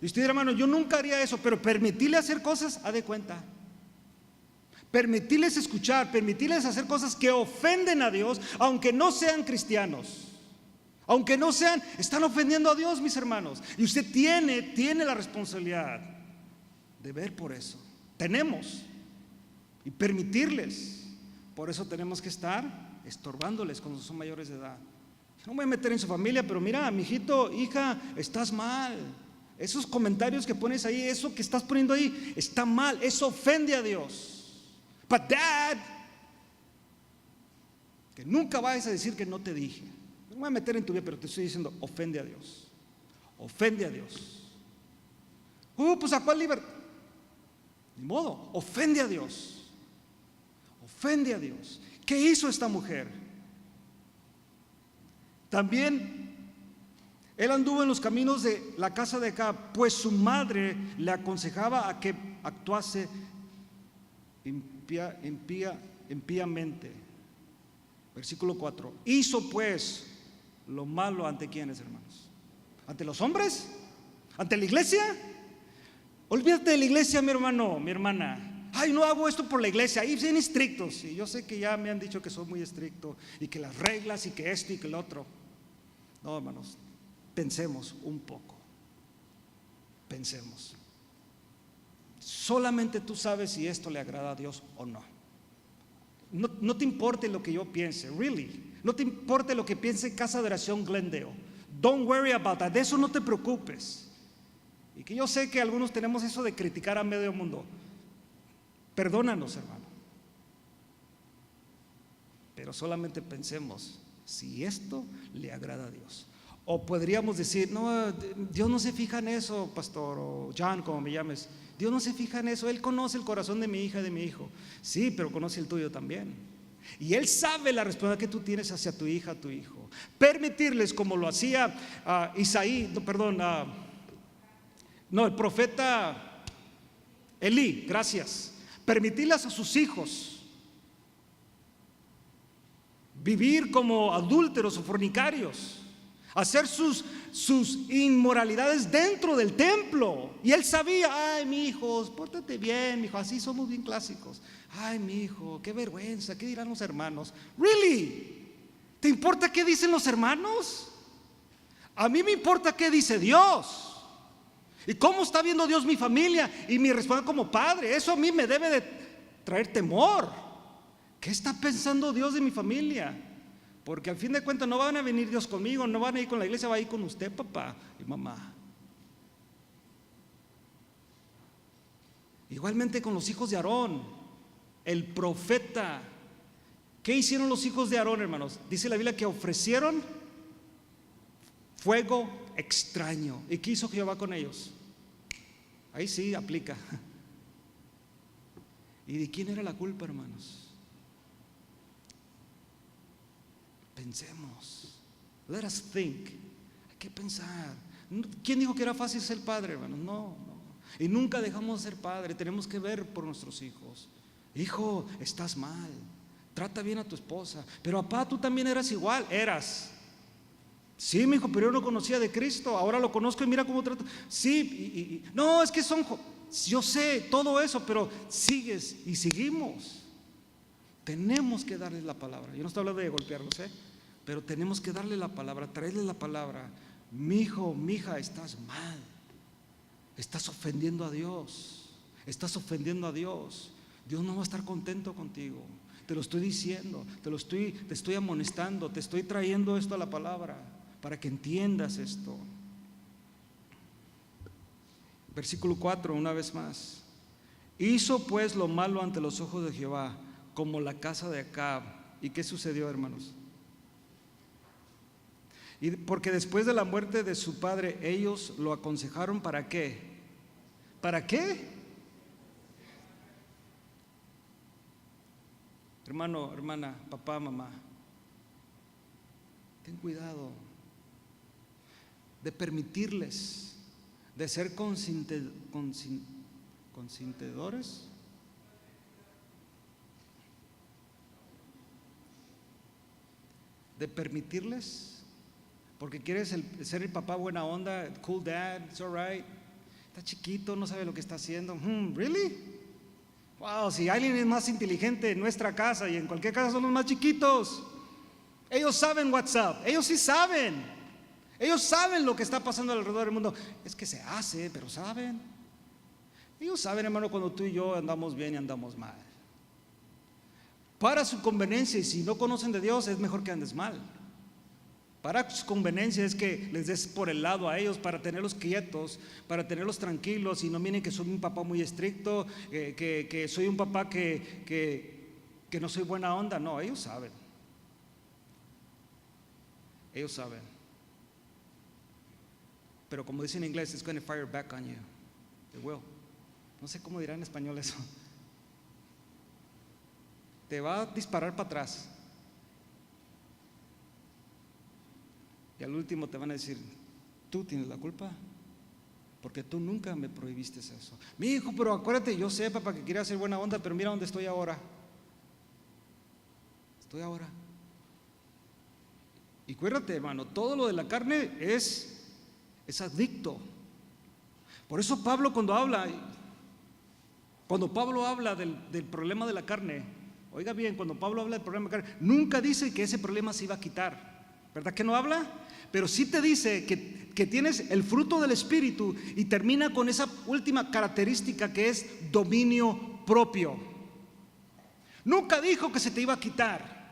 Y usted dirá, hermano, yo nunca haría eso, pero permitirle hacer cosas, haz de cuenta. Permitirles escuchar, permitirles hacer cosas que ofenden a Dios, aunque no sean cristianos. Aunque no sean, están ofendiendo a Dios, mis hermanos. Y usted tiene la responsabilidad de ver por eso. Tenemos. Y permitirles. Por eso tenemos que estar estorbándoles cuando son mayores de edad. No me voy a meter en su familia, pero mira, mijito, hija, estás mal. Esos comentarios que pones ahí, eso que estás poniendo ahí, está mal. Eso ofende a Dios. But dad, que nunca vayas a decir que no te dije. No me voy a meter en tu vida, pero te estoy diciendo, ofende a Dios. Ofende a Dios. Pues ¿a cuál libertad? Ni modo, ofende a Dios. Ofende a Dios. ¿Qué hizo esta mujer? También él anduvo en los caminos de la casa de Acab, pues su madre le aconsejaba a que actuase impíamente. Versículo 4. Hizo pues lo malo ante quienes, hermanos. ¿Ante los hombres? ¿Ante la iglesia? Olvídate de la iglesia, mi hermano, mi hermana. Ay, no hago esto por la iglesia, ahí bien estrictos. Y yo sé que ya me han dicho que soy muy estricto y que las reglas y que esto y que el otro. No, hermanos, pensemos un poco. Pensemos. Solamente tú sabes si esto le agrada a Dios o no. No te importe lo que yo piense, really. No te importe lo que piense Casa de Oración Glendale. Don't worry about that. De eso no te preocupes. Y que yo sé que algunos tenemos eso de criticar a medio mundo. Perdónanos, hermano. Pero solamente pensemos si esto le agrada a Dios. O podríamos decir, no, Dios no se fija en eso, pastor, o John, como me llames. Dios no se fija en eso. Él conoce el corazón de mi hija y de mi hijo. Sí, pero conoce el tuyo también. Y Él sabe la responsabilidad que tú tienes hacia tu hija, tu hijo. Permitirles, como lo hacía el profeta Elí, gracias. Permitirles a sus hijos vivir como adúlteros o fornicarios, hacer sus inmoralidades dentro del templo. Y él sabía, ay, mi hijo, pórtate bien, mi hijo, así somos bien clásicos. Ay, mi hijo, qué vergüenza, ¿qué dirán los hermanos? ¿Really? ¿Te importa qué dicen los hermanos? A mí me importa qué dice Dios. ¿Y cómo está viendo Dios mi familia y mi responsabilidad como padre? Eso a mí me debe de traer temor. ¿Qué está pensando Dios de mi familia? Porque al fin de cuentas no van a venir Dios conmigo, no van a ir con la iglesia, va a ir con usted, papá y mamá. Igualmente con los hijos de Aarón, el profeta. ¿Qué hicieron los hijos de Aarón, hermanos? Dice la Biblia que ofrecieron fuego extraño. ¿Y qué hizo Jehová con ellos? Ahí sí aplica. ¿Y de quién era la culpa, hermanos? Pensemos. Let us think. Hay que pensar. ¿Quién dijo que era fácil ser padre, hermanos? No. Y nunca dejamos de ser padre. Tenemos que ver por nuestros hijos. Hijo, estás mal. Trata bien a tu esposa. Pero papá, tú también eras igual. Eras. Sí, mi hijo, pero yo no conocía de Cristo. Ahora lo conozco y mira cómo trata. Sí, no, es que yo sé todo eso, pero sigues y seguimos. Tenemos que darles la palabra. Yo no estoy hablando de golpearlos, pero tenemos que darle la palabra, traerle la palabra. Mi hijo, mi hija, estás mal. Estás ofendiendo a Dios. Estás ofendiendo a Dios. Dios no va a estar contento contigo. Te lo estoy diciendo, te estoy amonestando, te estoy trayendo esto a la palabra para que entiendas esto. Versículo 4, una vez más. Hizo pues lo malo ante los ojos de Jehová, como la casa de Acab. ¿Y qué sucedió, hermanos? Y porque después de la muerte de su padre, ellos lo aconsejaron ¿para qué? ¿Para qué? Hermano, hermana, papá, mamá, ten cuidado de permitirles, de ser consentidores. De permitirles, porque quieres ser el papá buena onda, cool dad, it's alright, está chiquito, no sabe lo que está haciendo. ¿Really? Wow, si alguien es más inteligente en nuestra casa y en cualquier casa son los más chiquitos. Ellos saben WhatsApp, ellos sí saben. Ellos saben lo que está pasando alrededor del mundo. Es que se hace, pero saben. Ellos saben, hermano, cuando tú y yo andamos bien y andamos mal. Para su conveniencia, y si no conocen de Dios, es mejor que andes mal. Para su conveniencia es que les des por el lado a ellos, para tenerlos quietos, para tenerlos tranquilos y no miren que soy un papá muy estricto, que soy un papá que no soy buena onda. No, ellos saben. Ellos saben. Pero como dice en inglés, it's going to fire back on you. It will. No sé cómo dirá en español eso. Te va a disparar para atrás. Y al último te van a decir, tú tienes la culpa, porque tú nunca me prohibiste eso. Mi hijo, pero acuérdate, yo sé, papá, que quería hacer buena onda, pero mira dónde estoy ahora. Estoy ahora. Y acuérdate, hermano, todo lo de la carne es adicto. Por eso Pablo cuando Pablo habla del problema de la carne, oiga bien, cuando Pablo habla del problema de la carne, nunca dice que ese problema se iba a quitar. ¿Verdad que no habla? Pero sí te dice que tienes el fruto del Espíritu y termina con esa última característica que es dominio propio. Nunca dijo que se te iba a quitar.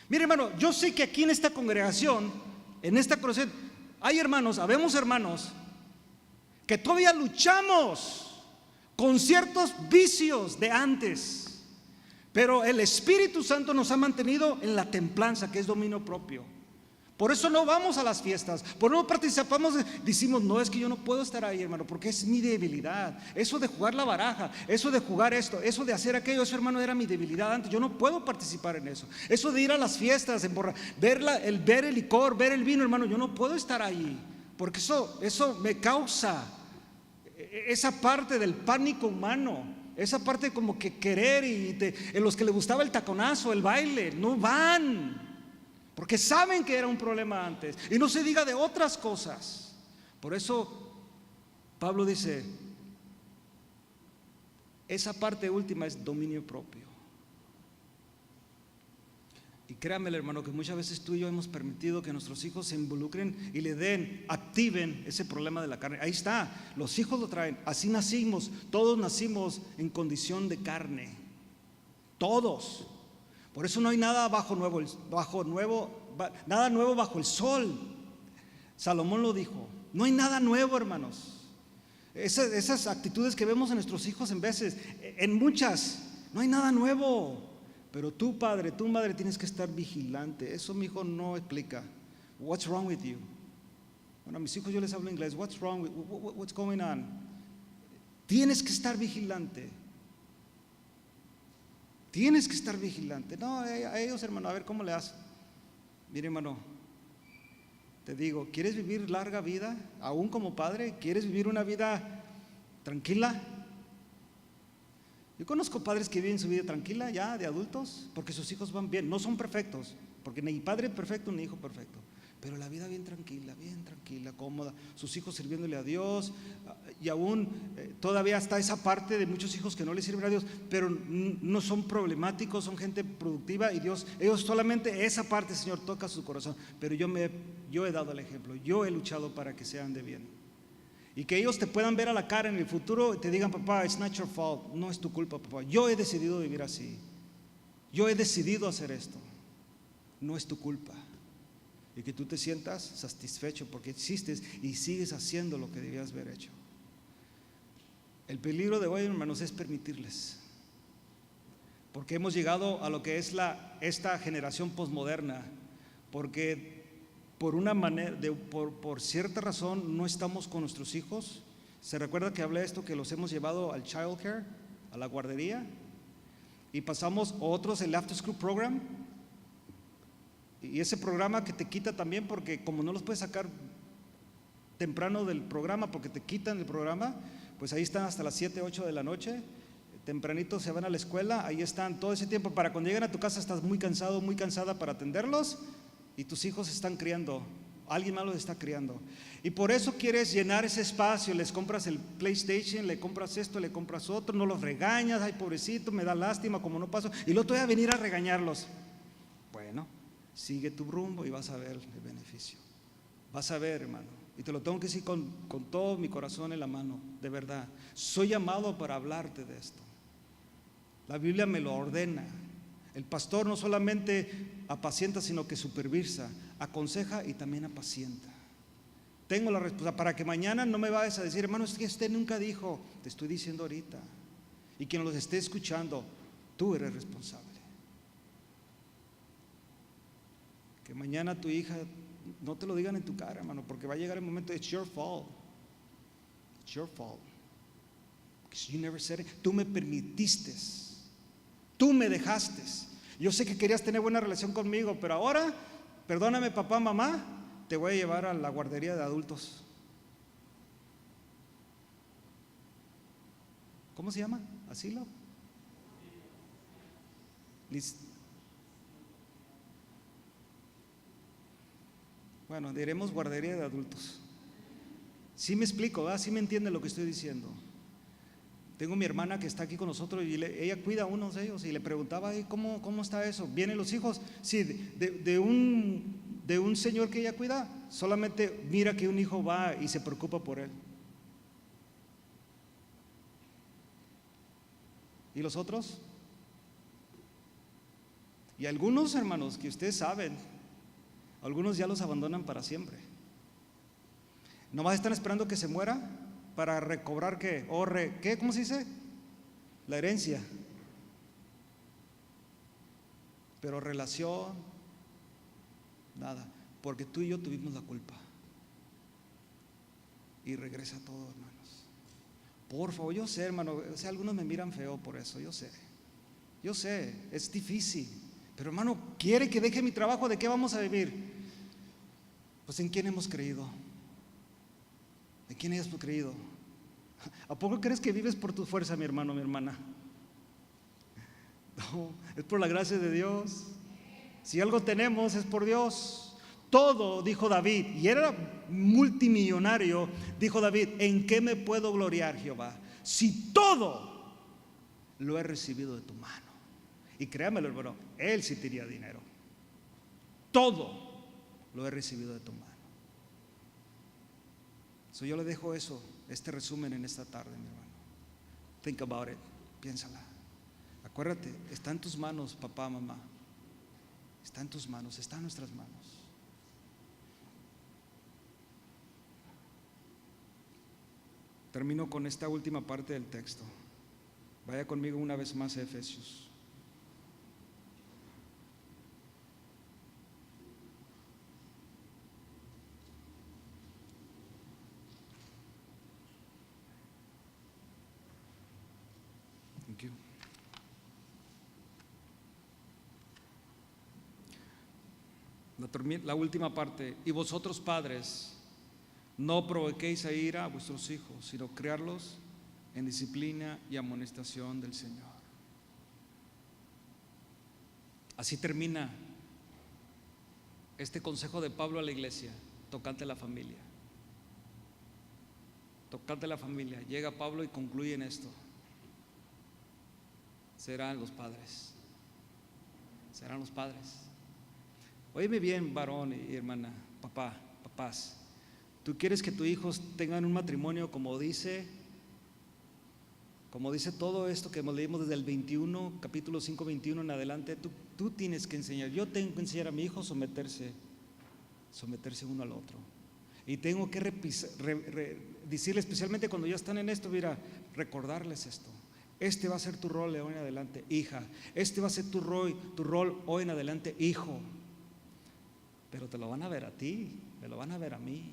Mire, hermano, yo sé que aquí en esta congregación, hay hermanos, habemos hermanos que todavía luchamos con ciertos vicios de antes, pero el Espíritu Santo nos ha mantenido en la templanza, que es dominio propio. Por eso no vamos a las fiestas, por eso no participamos, decimos, no, es que yo no puedo estar ahí, hermano, porque es mi debilidad. Eso de jugar la baraja, eso de jugar esto, eso de hacer aquello, eso, hermano, era mi debilidad antes. Yo no puedo participar en eso. Eso de ir a las fiestas, ver el licor, ver el vino, hermano, yo no puedo estar ahí, porque eso me causa esa parte del pánico humano, esa parte como que querer, en los que les gustaba el taconazo, el baile, no van. Porque saben que era un problema antes. Y no se diga de otras cosas. Por eso Pablo dice, esa parte última es dominio propio. Y créanme, hermano, que muchas veces tú y yo hemos permitido que nuestros hijos se involucren y activen ese problema de la carne. Ahí está, los hijos lo traen. Así nacimos, todos nacimos en condición de carne. Todos. Por eso no hay nada nada nuevo bajo el sol. Salomón lo dijo. No hay nada nuevo, hermanos. Esas actitudes que vemos en nuestros hijos en muchas, no hay nada nuevo. Pero tú, padre, tú, madre, tienes que estar vigilante. Eso mi hijo no explica. What's wrong with you? Bueno, a mis hijos yo les hablo inglés. What's wrong? What's going on? Tienes que estar vigilante. Tienes que estar vigilante. No, a ellos, hermano, a ver cómo le haces. Mire, hermano, te digo, ¿quieres vivir larga vida? Aún como padre, ¿quieres vivir una vida tranquila? Yo conozco padres que viven su vida tranquila ya de adultos, porque sus hijos van bien. No son perfectos, porque ni padre perfecto ni hijo perfecto, pero la vida bien tranquila, cómoda, sus hijos sirviéndole a Dios. Y aún todavía está esa parte de muchos hijos que no le sirven a Dios, pero no son problemáticos, son gente productiva, y ellos solamente esa parte, Señor, toca su corazón. Pero yo he dado el ejemplo, yo he luchado para que sean de bien, y que ellos te puedan ver a la cara en el futuro y te digan, papá, it's not your fault, no es tu culpa, papá, yo he decidido vivir así, yo he decidido hacer esto, no es tu culpa. Y que tú te sientas satisfecho porque existes y sigues haciendo lo que debías haber hecho. El peligro de hoy, hermanos, es permitirles, porque hemos llegado a lo que es esta generación posmoderna, porque por cierta razón no estamos con nuestros hijos. ¿Se recuerda que hablé esto, que los hemos llevado al child care, a la guardería, y pasamos otros el after school program? Y ese programa que te quita también, porque como no los puedes sacar temprano del programa porque te quitan el programa, pues ahí están hasta las 7, 8 de la noche, tempranito se van a la escuela, ahí están todo ese tiempo. Para cuando lleguen a tu casa estás muy cansado, muy cansada para atenderlos, y tus hijos están criando, alguien más los está criando. Y por eso quieres llenar ese espacio, les compras el PlayStation, le compras esto, le compras otro, no los regañas, ay pobrecito, me da lástima como no paso, y luego te voy a venir a regañarlos. Bueno, sigue tu rumbo y vas a ver el beneficio. Vas a ver, hermano, y te lo tengo que decir con todo mi corazón en la mano, de verdad. Soy llamado para hablarte de esto. La Biblia me lo ordena. El pastor no solamente apacienta, sino que supervisa, aconseja y también apacienta. Tengo la respuesta para que mañana no me vayas a decir, hermano, es que usted nunca dijo. Te estoy diciendo ahorita, y quien los esté escuchando, tú eres responsable. Que mañana tu hija no te lo digan en tu cara, hermano, porque va a llegar el momento, it's your fault. It's your fault. Because you never said it. Tú me permitiste. Tú me dejaste. Yo sé que querías tener buena relación conmigo, pero ahora, perdóname, papá, mamá, te voy a llevar a la guardería de adultos. ¿Cómo se llama? ¿Asilo? Bueno, diremos guardería de adultos. Sí me explico, ¿verdad? Sí me entiende lo que estoy diciendo. Tengo mi hermana que está aquí con nosotros y ella cuida a unos de ellos, y le preguntaba, ¿cómo está eso? ¿Vienen los hijos? Sí, de un de un señor que ella cuida. Solamente mira que un hijo va y se preocupa por él. ¿Y los otros? Y algunos, hermanos, que ustedes saben, algunos ya los abandonan para siempre. Nomás están esperando que se muera para recobrar ¿qué? ¿Qué? ¿Cómo se dice? La herencia. Pero relación, nada, porque tú y yo tuvimos la culpa. Y regresa todo, hermanos. Por favor, yo sé, hermano, algunos me miran feo por eso, yo sé, es difícil. Pero hermano, ¿quiere que deje mi trabajo? ¿De qué vamos a vivir? Pues ¿en quién hemos creído? ¿En quién hemos creído? ¿A poco crees que vives por tu fuerza, mi hermano, mi hermana? No, es por la gracia de Dios. Si algo tenemos es por Dios. Todo, dijo David, y era multimillonario, dijo David, ¿en qué me puedo gloriar, Jehová? Si todo lo he recibido de tu mano. Y créamelo, hermano, él sí tenía dinero. Todo lo he recibido de tu mano. So yo le dejo este resumen en esta tarde, mi hermano. Think about it, piénsala. Acuérdate, está en tus manos, papá, mamá. Está en tus manos, está en nuestras manos. Termino con esta última parte del texto. Vaya conmigo una vez más a Efesios. Thank you. La última parte. Y vosotros, padres, no provoquéis a ira a vuestros hijos, sino criarlos en disciplina y amonestación del Señor. Así termina este consejo de Pablo a la iglesia tocante a la familia. Tocante a la familia. Llega Pablo y concluye en esto. Serán los padres. Serán los padres. Óyeme bien, varón y hermana, papás. ¿Tú quieres que tus hijos tengan un matrimonio como dice todo esto que leímos desde el 21, capítulo 5, 21 en adelante? Tú tienes que enseñar. Yo tengo que enseñar a mi hijo someterse uno al otro. Y tengo que decirle, especialmente cuando ya están en esto, mira, recordarles esto. Este va a ser tu rol de hoy en adelante, hija. Este va a ser tu rol hoy en adelante, hijo. Pero te lo van a ver a ti, me lo van a ver a mí.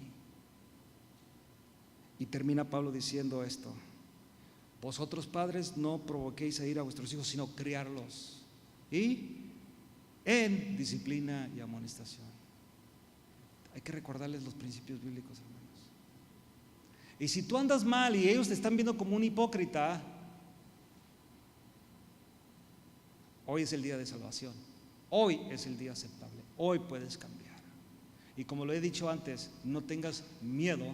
Y termina Pablo diciendo esto: vosotros, padres, no provoquéis a ira a vuestros hijos, sino criarlos y en disciplina y amonestación. Hay que recordarles los principios bíblicos, hermanos. Y si tú andas mal y ellos te están viendo como un hipócrita, hoy es el día de salvación. Hoy es el día aceptable. Hoy puedes cambiar. Y como lo he dicho antes, no tengas miedo,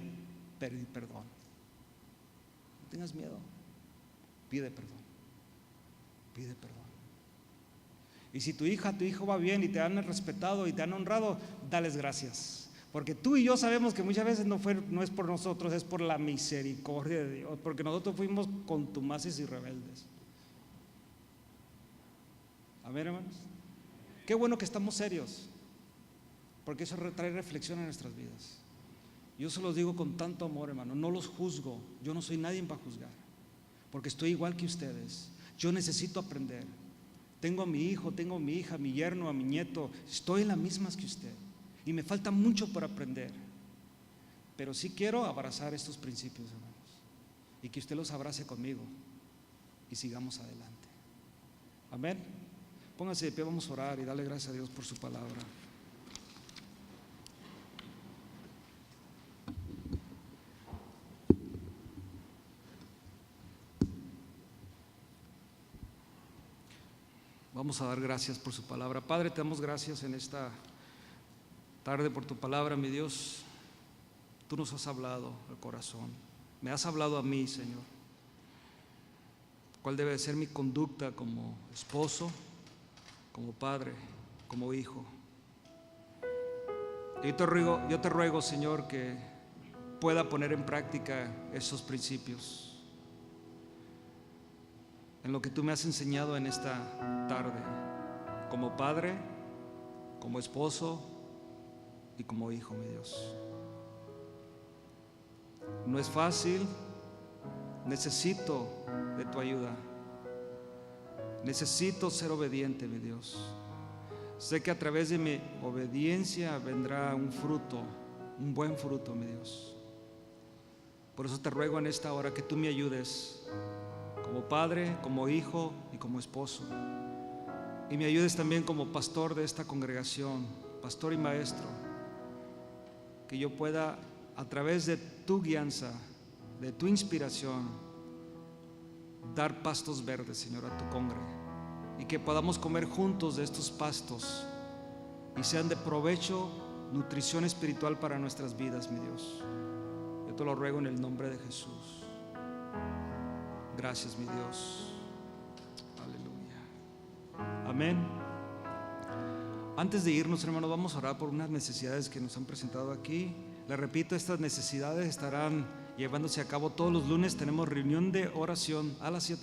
pedir perdón. No tengas miedo. Pide perdón. Pide perdón. Y si tu hijo va bien y te han respetado y te han honrado, dales gracias. Porque tú y yo sabemos que muchas veces no es por nosotros, es por la misericordia de Dios. Porque nosotros fuimos contumaces y rebeldes. Amén, hermanos. Qué bueno que estamos serios, porque eso trae reflexión en nuestras vidas. Yo se los digo con tanto amor, hermano. No los juzgo. Yo no soy nadie para juzgar, porque estoy igual que ustedes. Yo necesito aprender. Tengo a mi hijo, tengo a mi hija, a mi yerno, a mi nieto. Estoy en las mismas que usted y me falta mucho por aprender. Pero sí quiero abrazar estos principios, hermanos, y que usted los abrace conmigo y sigamos adelante. Amén. Póngase de pie, vamos a orar y darle gracias a Dios por su palabra. Vamos a dar gracias por su palabra. Padre, te damos gracias en esta tarde por tu palabra, mi Dios. Tú nos has hablado al corazón. Me has hablado a mí, Señor. ¿Cuál debe ser mi conducta como esposo, como padre, como hijo? Yo te ruego, Señor, que pueda poner en práctica esos principios en lo que tú me has enseñado en esta tarde, como padre, como esposo y como hijo, mi Dios. No es fácil, necesito de tu ayuda, necesito ser obediente, mi Dios. Sé que a través de mi obediencia vendrá un fruto, un buen fruto, mi Dios. Por eso te ruego en esta hora que tú me ayudes como padre, como hijo y como esposo. Y me ayudes también como pastor de esta congregación, pastor y maestro, que yo pueda, a través de tu guianza, de tu inspiración, dar pastos verdes, Señor, a tu congre, y que podamos comer juntos de estos pastos y sean de provecho, nutrición espiritual para nuestras vidas, mi Dios. Yo te lo ruego en el nombre de Jesús. Gracias, mi Dios. Aleluya. Amén. Antes de irnos, hermanos, vamos a orar por unas necesidades que nos han presentado aquí. Les repito, estas necesidades estarán llevándose a cabo todos los lunes. Tenemos reunión de oración a las 7.